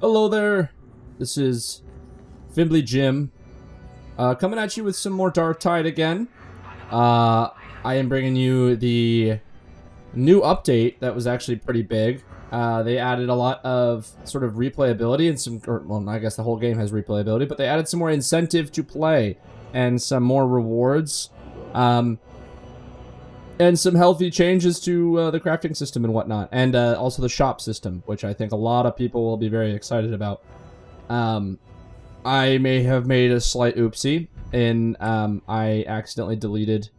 Hello there, this is Fimbly Jim, coming at you with some more Darktide again. I am bringing you the new update that was actually pretty big. They added a lot of sort of replayability and some, well, I guess the whole game has replayability, but they added some more incentive to play and some more rewards, and some healthy changes to the crafting system and whatnot, and also the shop system, which I think a lot of people will be very excited about. I may have made a slight oopsie, and I accidentally deleted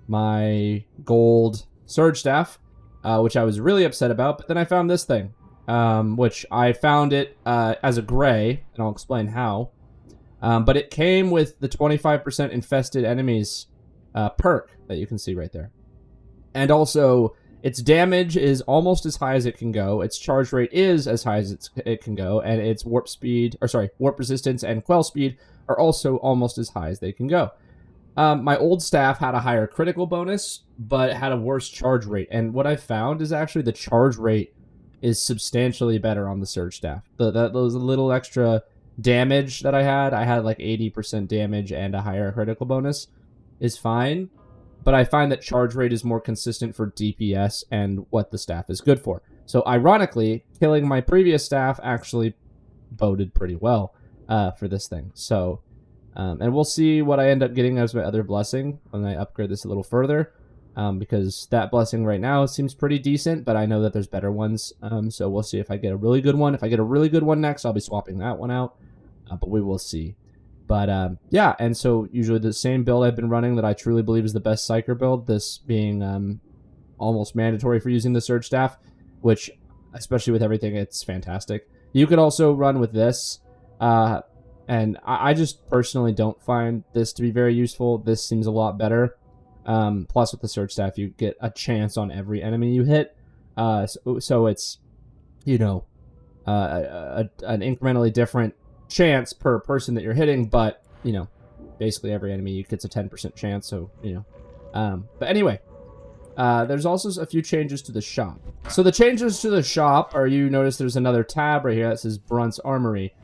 my gold surge staff, which I was really upset about, but then I found this thing, which I found it as a gray, and I'll explain how, but it came with the 25% infested enemies perk that you can see right there. And also, its damage is almost as high as it can go. Its charge rate is as high as it can go, and its warp resistance and quell speed are also almost as high as they can go. My old staff had a higher critical bonus, but it had a worse charge rate. And what I found is actually the charge rate is substantially better on the surge staff. Those little extra damage that I had like 80% damage and a higher critical bonus, is fine. But I find that charge rate is more consistent for DPS and what the staff is good for. So ironically, killing my previous staff actually boded pretty well for this thing. So, and we'll see what I end up getting as my other blessing when I upgrade this a little further. Because that blessing right now seems pretty decent, but I know that there's better ones. So we'll see if I get a really good one. If I get a really good one next, I'll be swapping that one out. But we will see. But, yeah, and so usually the same build I've been running that I truly believe is the best Psyker build, this being almost mandatory for using the Surge Staff, which, especially with everything, it's fantastic. You could also run with this, and I just personally don't find this to be very useful. This seems a lot better. Plus, with the Surge Staff, you get a chance on every enemy you hit, so it's, you know, an incrementally different chance per person that you're hitting, but you know, basically every enemy gets a 10% chance, so you know. But anyway, there's also a few changes to the shop. So the changes to the shop are, you notice there's another tab right here that says Brunt's Armory.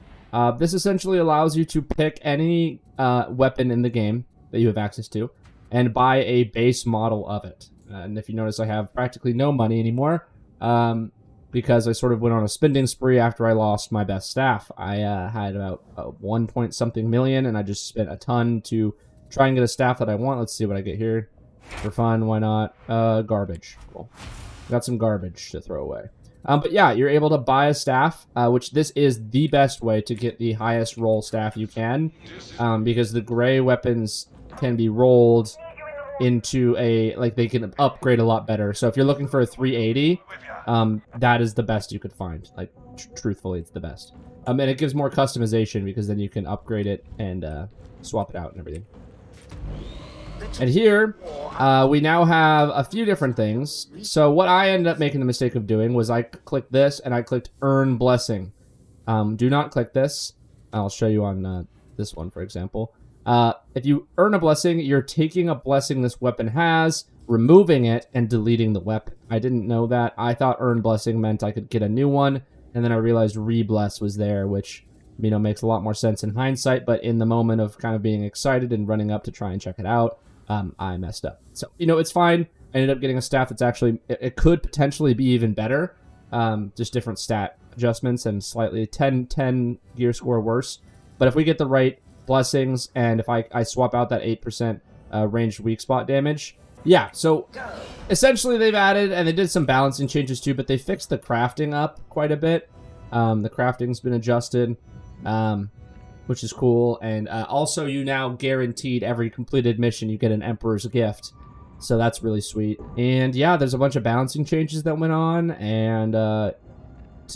This essentially allows you to pick any weapon in the game that you have access to and buy a base model of it. And if you notice, I have practically no money anymore, because I sort of went on a spending spree after I lost my best staff. I had about 1 point something million, and I just spent a ton to try and get a staff that I want. Let's see what I get here. For fun, why not? Garbage. Cool. Got some garbage to throw away. But yeah, you're able to buy a staff, which this is the best way to get the highest roll staff you can, because the gray weapons can be rolled into a, like, they can upgrade a lot better. So if you're looking for a 380, that is the best you could find. Like, truthfully, it's the best. And it gives more customization, because then you can upgrade it and swap it out and everything. And here, we now have a few different things. So what I ended up making the mistake of doing was I clicked this, and I clicked Earn Blessing. Do not click this. I'll show you on this one, for example. If you earn a blessing, you're taking a blessing this weapon has, removing it, and deleting the weapon. I didn't know that. I thought earn blessing meant I could get a new one, and then I realized re-bless was there, which, you know, makes a lot more sense in hindsight, but in the moment of kind of being excited and running up to try and check it out, I messed up. So, you know, it's fine. I ended up getting a staff that's actually, it could potentially be even better, just different stat adjustments and slightly 10 gear score worse. But if we get the right blessings, and if I swap out that 8% ranged weak spot damage, yeah, so essentially they've added, and they did some balancing changes too, but they fixed the crafting up quite a bit. The crafting's been adjusted, which is cool, and also you now guaranteed every completed mission you get an Emperor's Gift, so that's really sweet. And yeah, there's a bunch of balancing changes that went on, and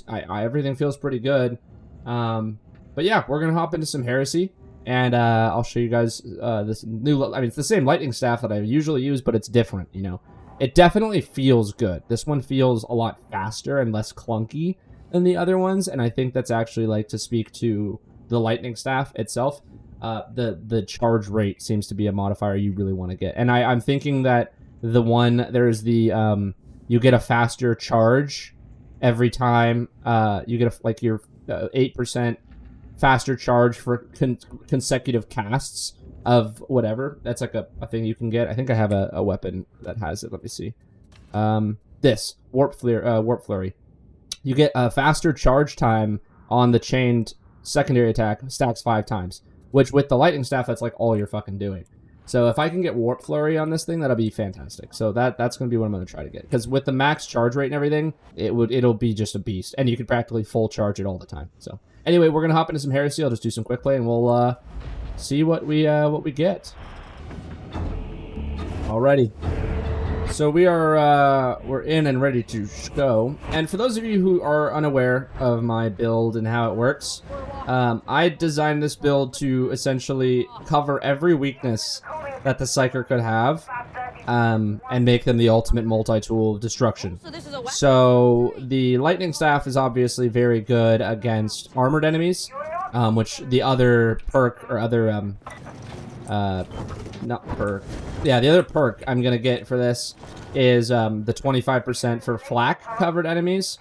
everything feels pretty good. But yeah, we're gonna hop into some Heresy. And I'll show you guys this new, I mean, it's the same lightning staff that I usually use, but it's different, you know. It definitely feels good. This one feels a lot faster and less clunky than the other ones, and I think that's actually, like, to speak to the lightning staff itself. The charge rate seems to be a modifier you really want to get. And I'm thinking that the one, there's the, you get a faster charge, every time you get like your 8% faster charge for consecutive casts of whatever. That's like a thing you can get. I think I have a weapon that has it. Let me see. This warp flurry. You get a faster charge time on the chained secondary attack, stacks 5 times. Which with the lightning staff, that's like all you're fucking doing. So if I can get warp flurry on this thing, that'll be fantastic. So that's gonna be what I'm gonna try to get. Because with the max charge rate and everything, it'll be just a beast, and you can practically full charge it all the time. So anyway, we're gonna hop into some Heresy. I'll just do some quick play, and we'll see what we get. Alrighty. So we're in and ready to go. And for those of you who are unaware of my build and how it works, I designed this build to essentially cover every weakness that the Psyker could have, and make them the ultimate multi-tool of destruction. So the lightning staff is obviously very good against armored enemies, which the other perk or other not perk. Yeah, the other perk I'm gonna get for this is the 25% for flak covered enemies,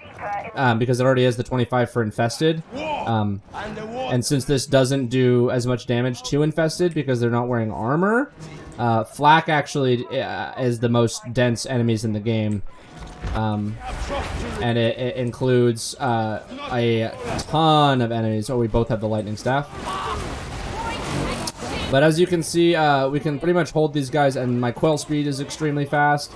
because it already has the 25 for infested. And since this doesn't do as much damage to infested because they're not wearing armor, flak actually is the most dense enemies in the game. And it includes a ton of enemies. Oh, we both have the lightning staff. But as you can see, we can pretty much hold these guys, and my coil speed is extremely fast.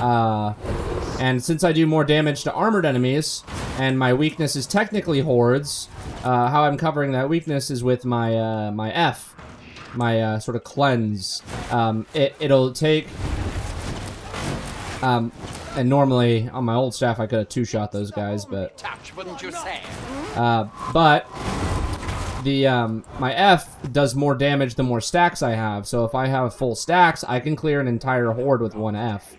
And since I do more damage to armored enemies, and my weakness is technically hordes, how I'm covering that weakness is with my my F, my sort of cleanse. It'll take... and normally, on my old staff, I could have two-shot those guys, but... my F does more damage the more stacks I have. So if I have full stacks, I can clear an entire horde with one F.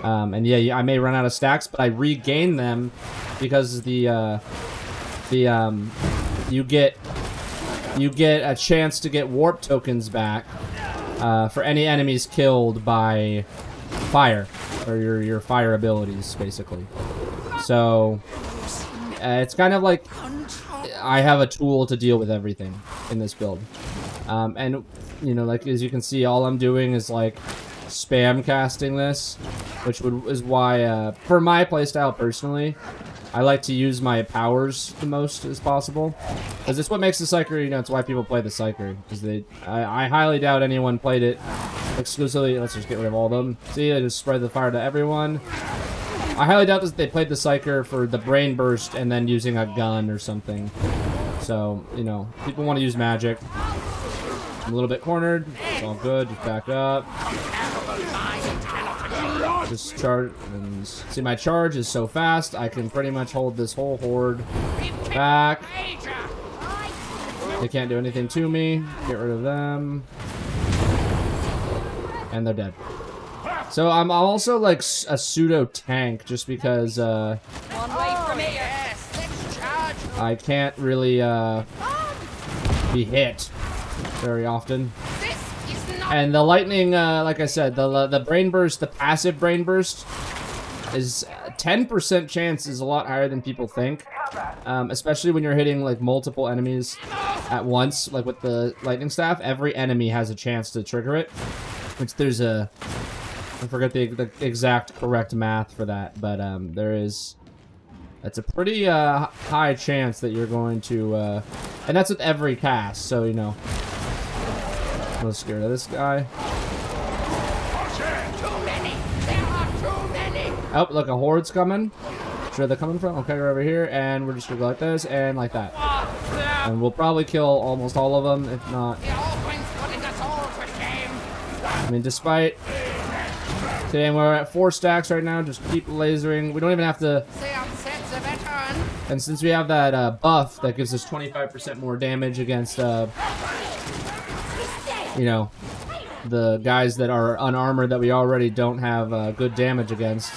And yeah, I may run out of stacks, but I regain them because you get a chance to get warp tokens back for any enemies killed by fire, or your fire abilities, basically. So it's kind of like I have a tool to deal with everything in this build. And, you know, like, as you can see, all I'm doing is, like, spam casting this, which is why, for my playstyle personally, I like to use my powers the most as possible. Because it's what makes the Psyker, you know, it's why people play the Psyker. Because I highly doubt anyone played it exclusively. Let's just get rid of all of them. See, I just spread the fire to everyone. I highly doubt that they played the Psyker for the brain burst and then using a gun or something. So, you know, people want to use magic. I'm a little bit cornered. It's all good. Just back up. Just charge. And see, my charge is so fast, I can pretty much hold this whole horde back. They can't do anything to me. Get rid of them. And they're dead. So I'm also like a pseudo tank, just because I can't really be hit very often. And the lightning, like I said, the brain burst, the passive brain burst, is 10% chance is a lot higher than people think, especially when you're hitting like multiple enemies at once, like with the lightning staff. Every enemy has a chance to trigger it, which there's a... I forget the exact correct math for that, but there is... It's a pretty high chance that you're going to... and that's with every cast, so, you know. I'm a little scared of this guy. Oh, look, a horde's coming. Where they're coming from? Okay, we're over here, and we're just gonna go like this, and like that. And we'll probably kill almost all of them, if not... I mean, despite... Okay, and we're at 4 stacks right now. Just keep lasering. We don't even have to... And since we have that buff that gives us 25% more damage against, you know, the guys that are unarmored that we already don't have good damage against,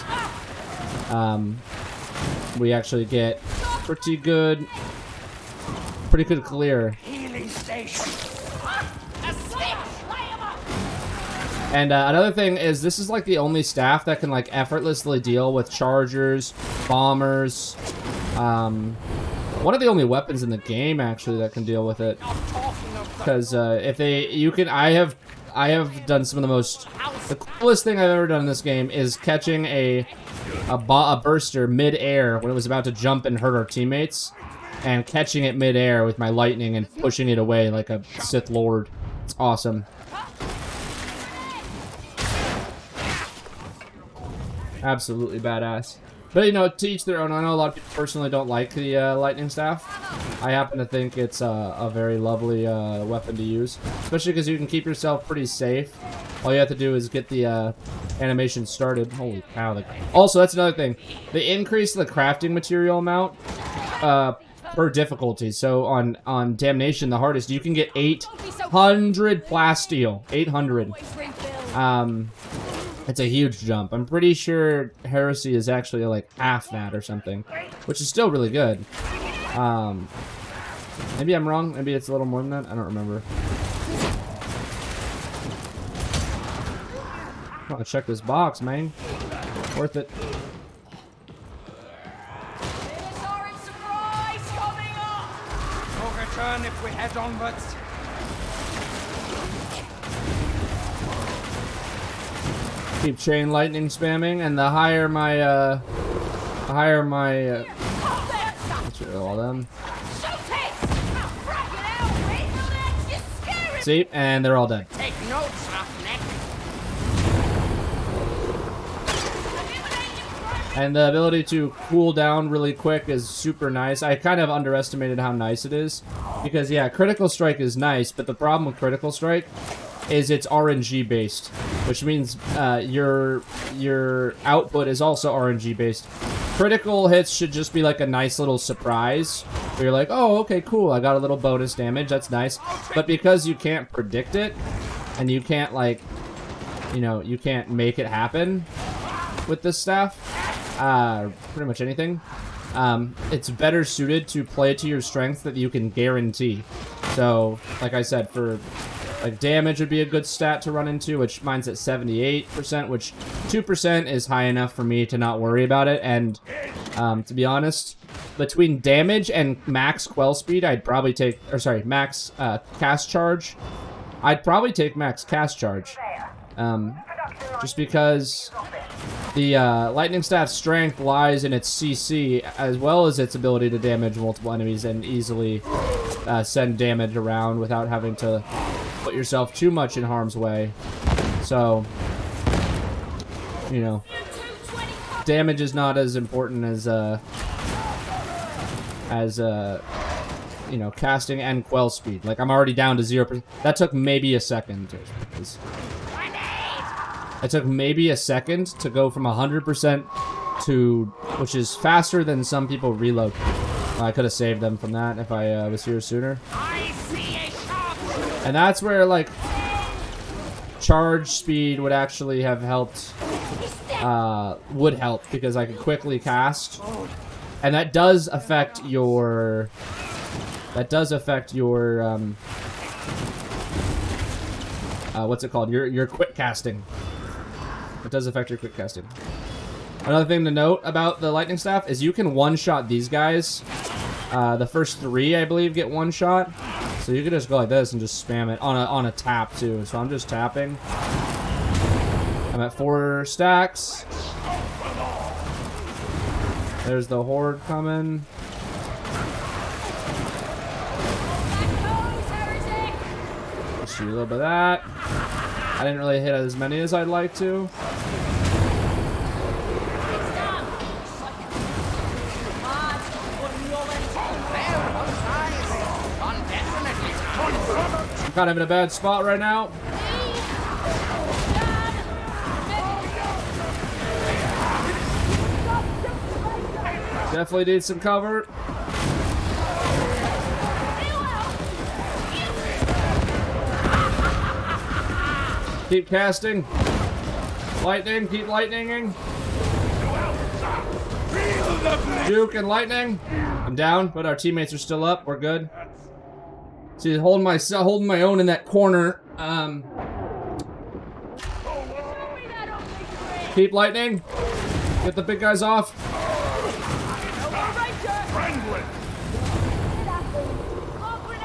we actually get pretty good clear. And another thing is this is like the only staff that can like effortlessly deal with chargers, bombers. One of the only weapons in the game actually that can deal with it. Because if you can, I have done some of the coolest thing I've ever done in this game is catching a burster mid-air when it was about to jump and hurt our teammates, and catching it mid-air with my lightning and pushing it away like a Sith Lord. It's awesome. Absolutely badass. But, you know, to each their own. I know a lot of people personally don't like the lightning staff. I happen to think it's a very lovely weapon to use. Especially because you can keep yourself pretty safe. All you have to do is get the animation started. Holy cow. Also, that's another thing. They increase the crafting material amount per difficulty. So on Damnation, the hardest, you can get 800 plasteel. 800. It's a huge jump. I'm pretty sure Heresy is actually like half that or something, which is still really good. Maybe I'm wrong. Maybe it's a little more than that. I don't remember. I want to check this box, man. Worth it. We'll return if we head onwards. Keep chain lightning spamming, and the higher my let's get all them. See, and they're all dead. Take notes, roughneck. And the ability to cool down really quick is super nice. I kind of underestimated how nice it is, because yeah, critical strike is nice, but the problem with critical strike is it's RNG based, which means your output is also RNG based. Critical hits should just be like a nice little surprise where you're like, oh, okay, cool, I got a little bonus damage, that's nice. But because you can't predict it and you can't, like, you know, you can't make it happen with this staff, pretty much anything, it's better suited to play to your strength that you can guarantee. So like I said, for like damage would be a good stat to run into, which mine's at 78%, which 2% is high enough for me to not worry about it. And to be honest, between damage and max quell speed, I'd probably take, or sorry, max cast charge. I'd probably take max cast charge, just because the lightning staff's strength lies in its CC as well as its ability to damage multiple enemies and easily send damage around without having to put yourself too much in harm's way. So, you know, damage is not as important as you know, casting and quell speed. Like, I'm already down to 0%. That took maybe a second. It took maybe a second to go from 100% to, which is faster than some people reload. I could have saved them from that if I was here sooner. And that's where, like, charge speed would actually have helped, would help, because I could quickly cast. And that does affect your, what's it called? Your quick casting. It does affect your quick casting. Another thing to note about the lightning staff is you can one-shot these guys. The first 3, I believe, get one shot. So you can just go like this and just spam it on a tap too. So I'm just tapping. I'm at 4 stacks. There's the horde coming. Let's do a little bit of that. I didn't really hit as many as I'd like to. I'm kind of in a bad spot right now. Definitely need some cover. Keep casting. Lightning, keep lightninging. Juke and lightning. I'm down, but our teammates are still up. We're good. See, holding my own in that corner. Keep lightning. Get the big guys off.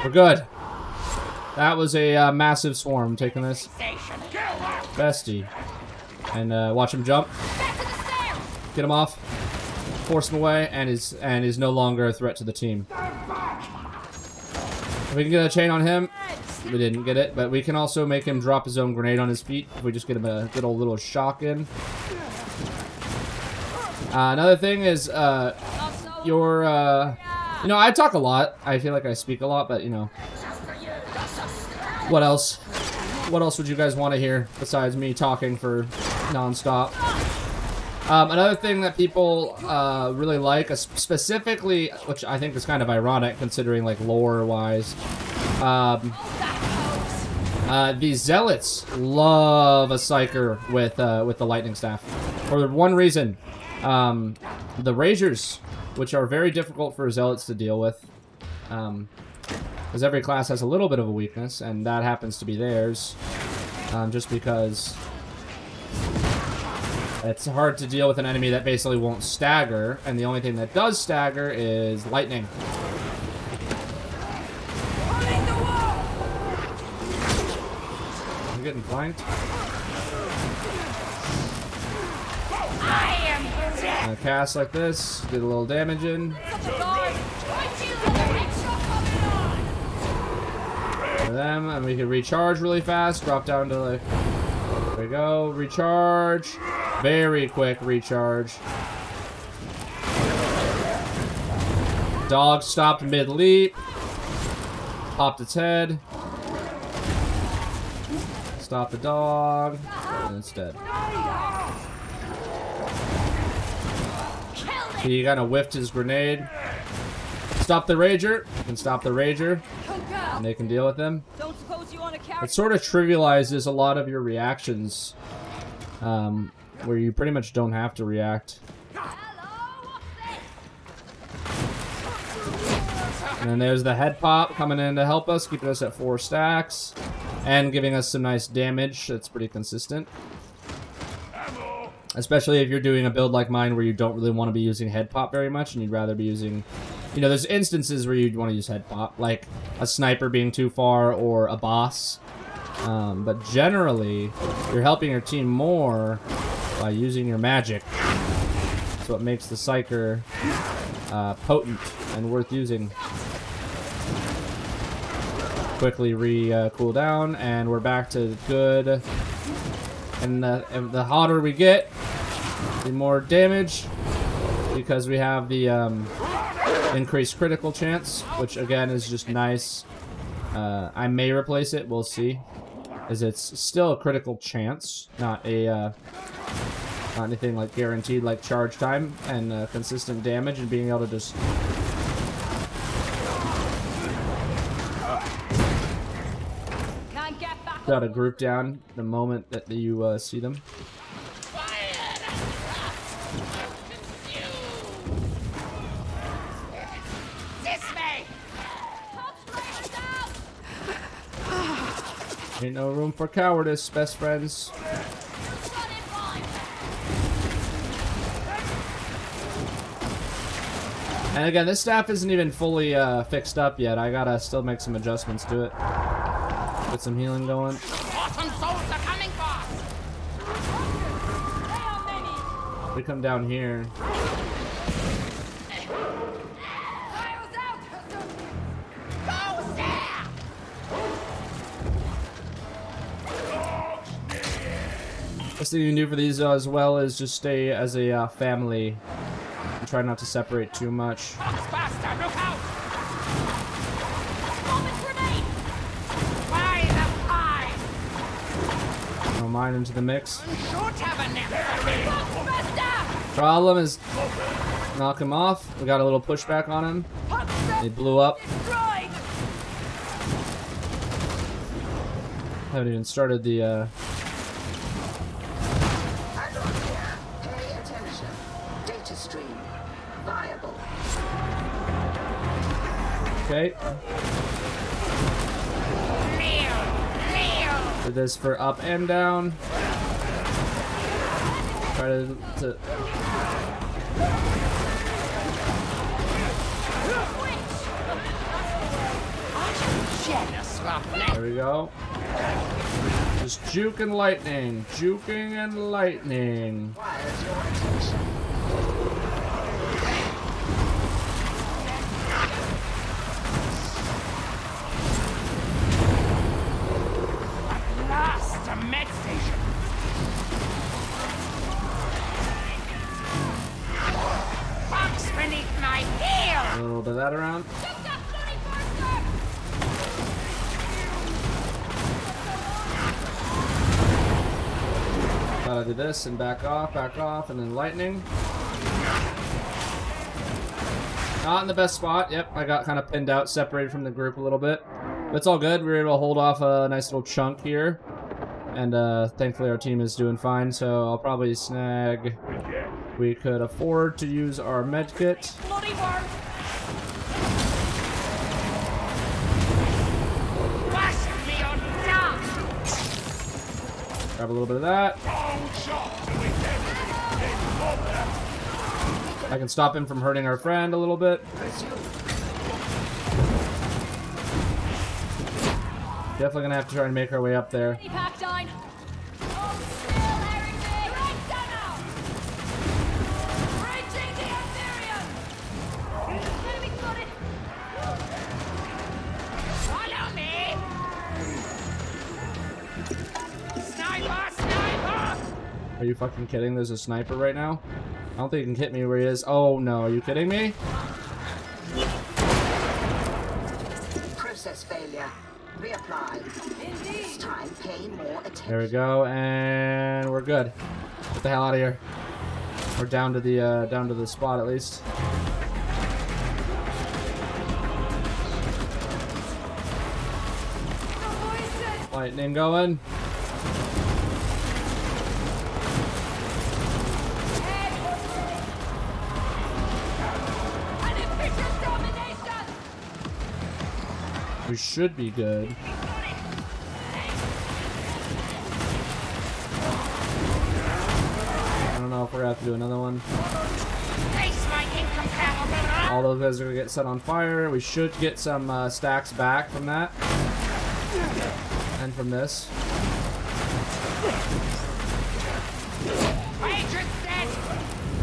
We're good. That was a massive swarm taking this. Bestie. And watch him jump. Get him off. Force him away, and is no longer a threat to the team. If we can get a chain on him, we didn't get it, but we can also make him drop his own grenade on his feet if we just get him a good old little shock in. Another thing is, you know, I talk a lot. I feel like I speak a lot, but, you know, what else? What else would you guys want to hear besides me talking for non-stop? Another thing that people really like, specifically, which I think is kind of ironic considering like lore-wise, these zealots love a psyker with the lightning staff for one reason. The razors, which are very difficult for zealots to deal with, because every class has a little bit of a weakness, and that happens to be theirs, just because it's hard to deal with an enemy that basically won't stagger, and the only thing that does stagger is lightning. I'm getting flanked. Cast like this, get a little damage in. For them, and we can recharge really fast, drop down to like, there we go, recharge. Very quick recharge. Dog stopped mid-leap. Popped its head. Stop the dog. And it's dead. He kind of whiffed his grenade. Stop the Rager. You can stop the Rager. And they can deal with them. It sort of trivializes a lot of your reactions. Where you pretty much don't have to react. And then there's the head pop coming in to help us, keeping us at 4 stacks. And giving us some nice damage that's pretty consistent. Especially if you're doing a build like mine where you don't really want to be using head pop very much and you'd rather be using... You know, there's instances where you'd want to use head pop, like a sniper being too far or a boss. But generally, you're helping your team more by using your magic. That's what makes the Psyker potent and worth using. Quickly cool down, and we're back to good. And the hotter we get, the more damage, because we have the increased critical chance, which again is just nice. I may replace it, we'll see, as it's still a critical chance, not anything like guaranteed like charge time and consistent damage and being able to just got to group down the moment that you see them. Ain't no room for cowardice, best friends. And again, this staff isn't even fully fixed up yet. I gotta still make some adjustments to it. Get some healing going. We come down here. Best thing you can do for these as well is just stay as a family and try not to separate too much. Throw mine into the mix. Problem is, knock him off. We got a little pushback on him. He blew up. Haven't even started the okay. Do this for up and down. try to there we go. Just juke and lightning. Juking and lightning. Last a med station. Box beneath my heel. A little bit of that around. Gotta do this and back off, and then lightning. Not in the best spot. Yep, I got kind of pinned out, separated from the group a little bit. But it's all good. We were able to hold off a nice little chunk here. And thankfully our team is doing fine, so I'll probably snag... We could afford to use our med kit. Bloody work. Wash me on top. Grab a little bit of that. I can stop him from hurting our friend a little bit. Definitely gonna have to try and make our way up there. Are you fucking kidding? There's a sniper right now? I don't think he can hit me where he is. Oh no, are you kidding me? Process failure. Reapply. This time pay more attention. There we go, and we're good. Get the hell out of here. We're down to the spot at least. Lightning going. We should be good. I don't know if we're gonna have to do another one. All those guys are gonna get set on fire. We should get some stacks back from that. And from this.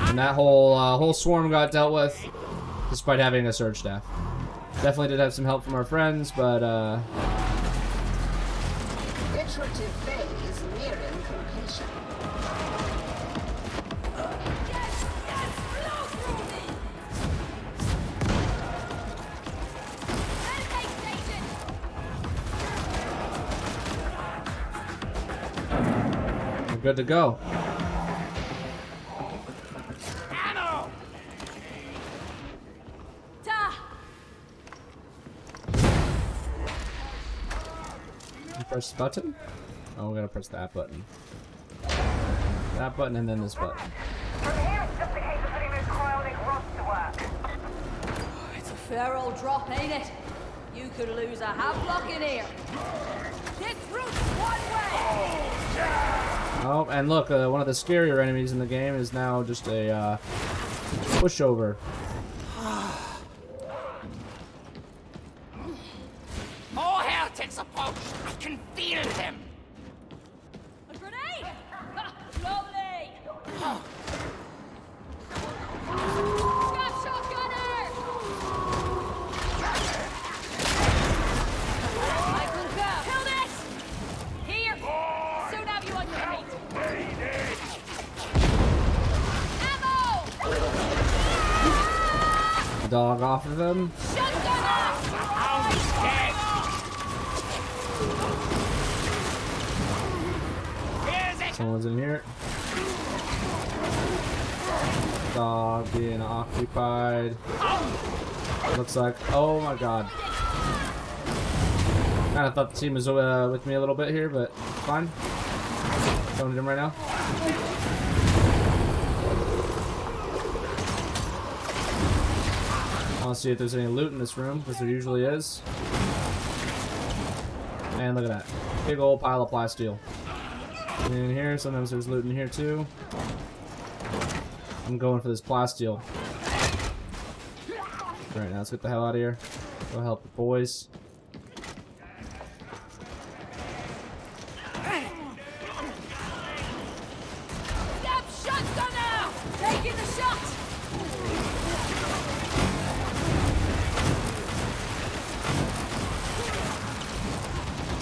And that whole swarm got dealt with despite having a surge staff. Definitely did have some help from our friends, but Iterative phase nearing completion. we're good to go. Press the button. Oh, we're gonna press that button. That button and then this button. It's a fair old drop, ain't it? You could lose a half block in here. This route's one way. Oh, and look, one of the scarier enemies in the game is now just a pushover. More heretics approach. I can feel them. A grenade! Ha, lovely! Got shotgunner! I concur. Kill this! Here! Soon have you on your feet. Ammo! Dog off of him. Shotgunner! Someone's in here. Dog being occupied. Looks like. Oh my god. Kind of thought the team was with me a little bit here, but fine. Going to him right now. I want to see if there's any loot in this room, because there usually is. And look at that. Big old pile of plasteel. In here, sometimes there's loot in here too. I'm going for this plasteel. Alright, now let's get the hell out of here. Go help the boys. Step shotgunner! Taking the shot!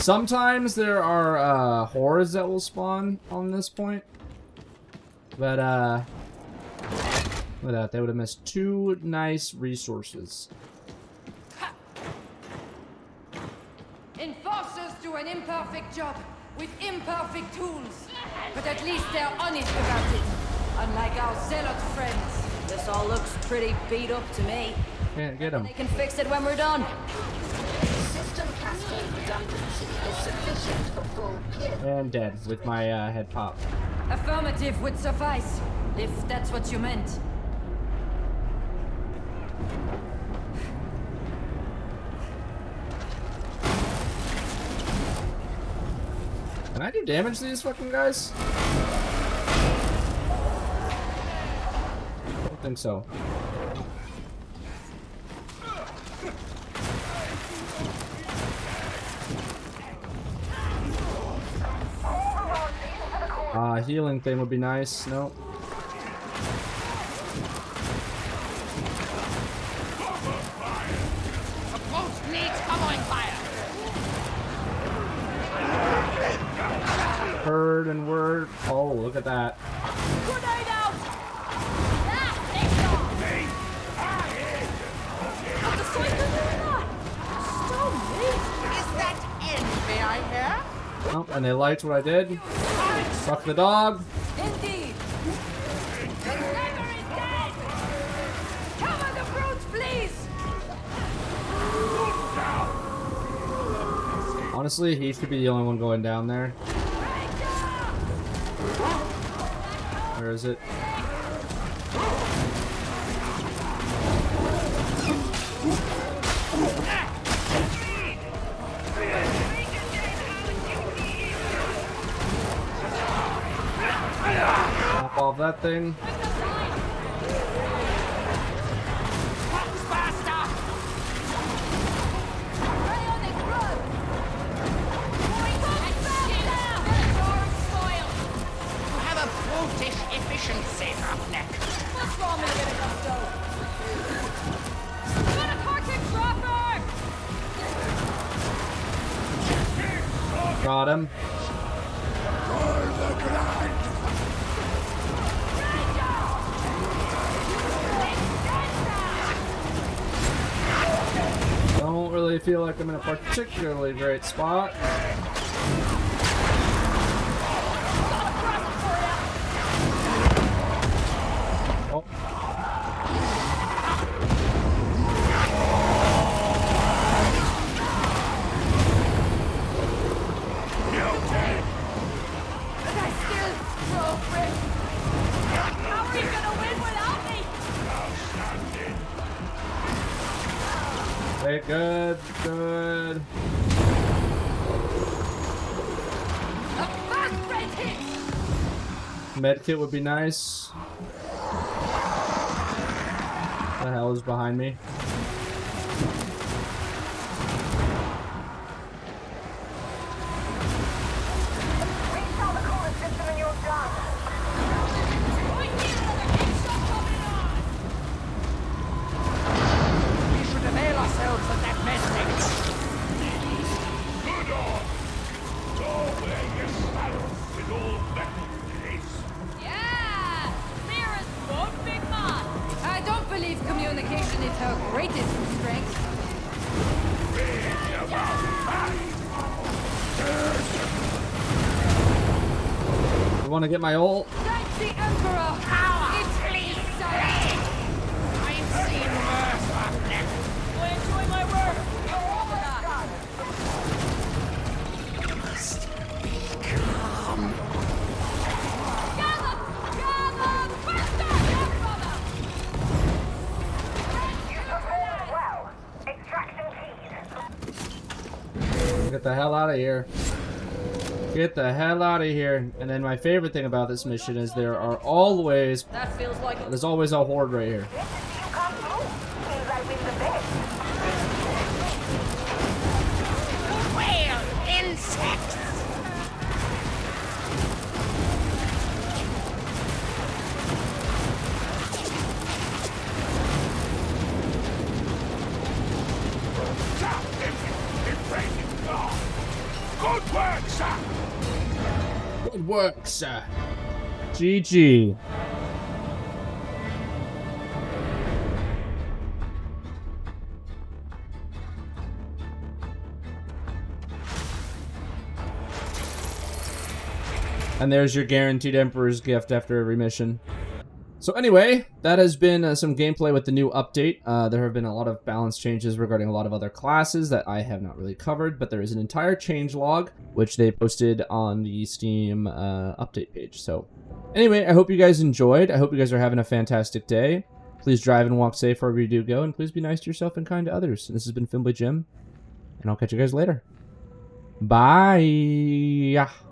Sometimes there are horrors that will spawn on this point. But look at that, they would have missed 2 nice resources. Enforcers do an imperfect job with imperfect tools. But at least they're honest about it. Unlike our zealot friends. This all looks pretty beat up to me. Can't get them. They can fix it when we're done. System cascade redundancy is sufficient for full clear. And dead with my head pop. Affirmative would suffice, if that's what you meant. Can I do damage to these fucking guys? I don't think so. Healing thing would be nice. Nope. The post needs covering fire. Heard and word. Oh, look at that. Grenade out! Ah, next off! What's the Psyker doing that? Stone me! Is that end, may I hear? Oh, and they liked what I did. Fuck the dog. Indeed! The sniper is dead! Cover the brutes, please! Honestly, he should be the only one going down there. Where is it? Pop off that thing. Have a brutish efficiency, roughneck. What's wrong with a bit of gusto? Got a cartridge dropper! Got him. Don't really feel like I'm in a particularly great spot. Oh. I still so fresh. How are you gonna win without me? Hey, good, good. A fast red hit! Medkit would be nice. What the hell is behind me? Restart the coolant system and you're done. Right here, another headshot coming on! We should avail ourselves of that message. Yeah! Mira's one big man! I don't believe communication is her greatest strength. You want to get my ult? Thank the Emperor! It's please, sire! I've seen worse, roughneck. I enjoy my work! You're over that! Gather! Gather! Faster! You performed well. Extraction keys. Get the hell out of here. Get the hell out of here. And then my favorite thing about this mission is there are always... That feels like There's always a horde right here. You come through. Seems like we're the best. Well, insects! Good work, sir! Good work, sir. GG. And there's your guaranteed Emperor's gift after every mission. So anyway, that has been some gameplay with the new update. There have been a lot of balance changes regarding a lot of other classes that I have not really covered, but there is an entire changelog, which they posted on the Steam update page. So anyway, I hope you guys enjoyed. I hope you guys are having a fantastic day. Please drive and walk safe wherever you do go, and please be nice to yourself and kind to others. This has been Finboy Jim, and I'll catch you guys later. Bye!